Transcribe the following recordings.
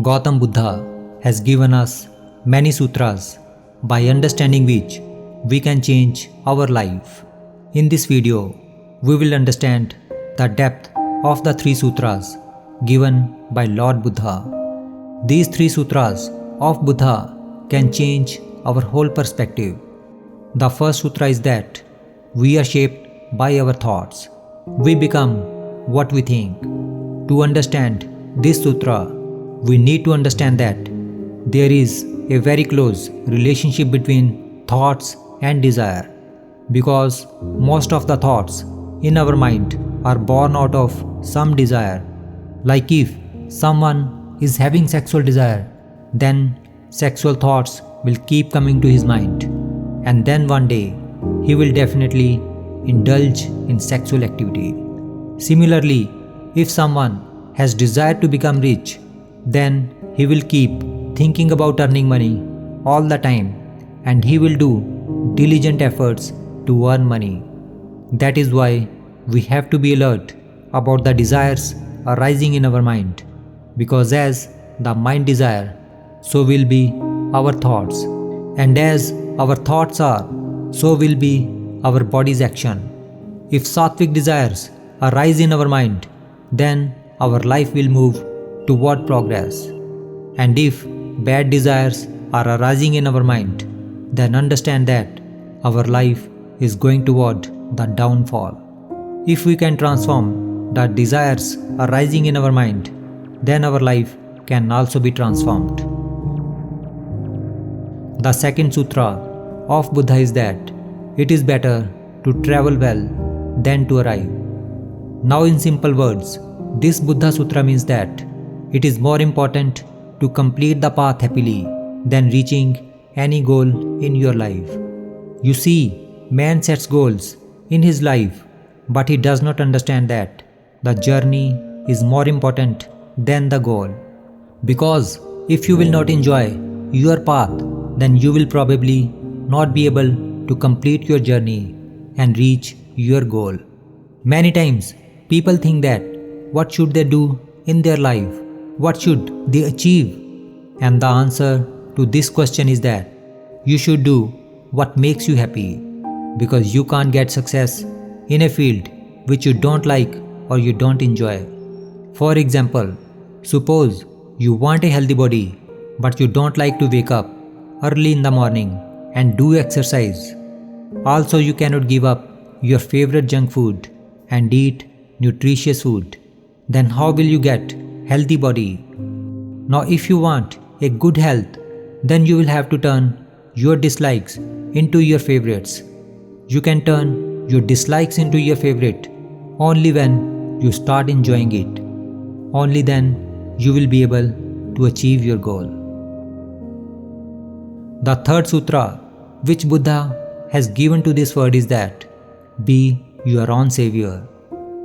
Gautam Buddha has given us many sutras by understanding which we can change our life. In this video, we will understand the depth of the three sutras given by Lord Buddha. These three sutras of Buddha can change our whole perspective. The first sutra is that we are shaped by our thoughts. We become what we think. To understand this sutra, we need to understand that there is a very close relationship between thoughts and desire, because most of the thoughts in our mind are born out of some desire. Like if someone is having sexual desire, then sexual thoughts will keep coming to his mind, and then one day he will definitely indulge in sexual activity. Similarly, if someone has desire to become rich, then he will keep thinking about earning money all the time, and he will do diligent efforts to earn money. That is why we have to be alert about the desires arising in our mind, because as the mind desire, so will be our thoughts, and as our thoughts are, so will be our body's action. If sattvic desires arise in our mind, then our life will move toward progress. And if bad desires are arising in our mind, then understand that our life is going toward the downfall. If we can transform the desires arising in our mind, then our life can also be transformed. The second sutra of Buddha is that it is better to travel well than to arrive. Now, in simple words, this Buddha Sutra means that it is more important to complete the path happily than reaching any goal in your life. You see, man sets goals in his life, but he does not understand that the journey is more important than the goal. Because if you will not enjoy your path, then you will probably not be able to complete your journey and reach your goal. Many times, people think that what should they do in their life? What should they achieve? And the answer to this question is that you should do what makes you happy, because you can't get success in a field which you don't like or you don't enjoy. For example, suppose you want a healthy body, but you don't like to wake up early in the morning and do exercise. Also, you cannot give up your favorite junk food and eat nutritious food. Then how will you get healthy body? Now, if you want a good health, then you will have to turn your dislikes into your favorites. You can turn your dislikes into your favorite only when you start enjoying it. Only then you will be able to achieve your goal. The third sutra which Buddha has given to this world is that be your own savior.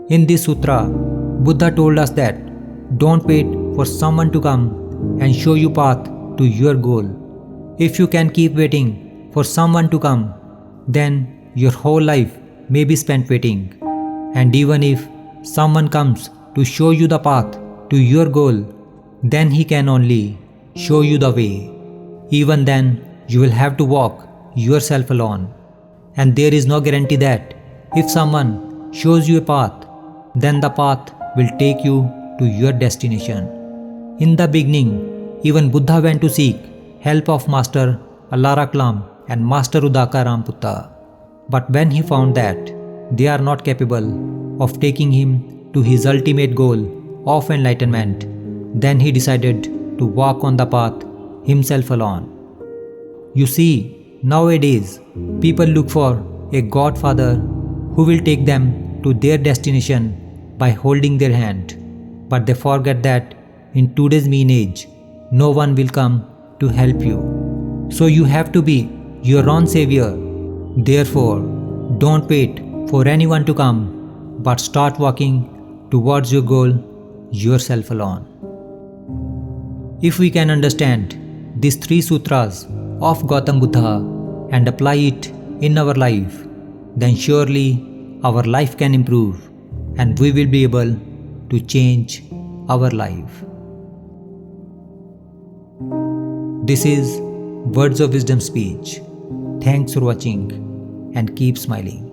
In this sutra, Buddha told us that don't wait for someone to come and show you path to your goal. If you can keep waiting for someone to come, then your whole life may be spent waiting. And even if someone comes to show you the path to your goal, then he can only show you the way. Even then, you will have to walk yourself alone. And there is no guarantee that if someone shows you a path, then the path will take you to your destination. In the beginning, even Buddha went to seek help of Master Alara Kalam and Master Udaka Ramputta. But when he found that they are not capable of taking him to his ultimate goal of enlightenment, then he decided to walk on the path himself alone. You see, nowadays, people look for a godfather who will take them to their destination by holding their hand. But they forget that in today's mean age, no one will come to help you. So you have to be your own savior. Therefore, don't wait for anyone to come, but start walking towards your goal yourself alone. If we can understand these three sutras of Gautam Buddha and apply it in our life, then surely our life can improve and we will be able to change our life. This is Words of Wisdom speech. Thanks for watching and keep smiling.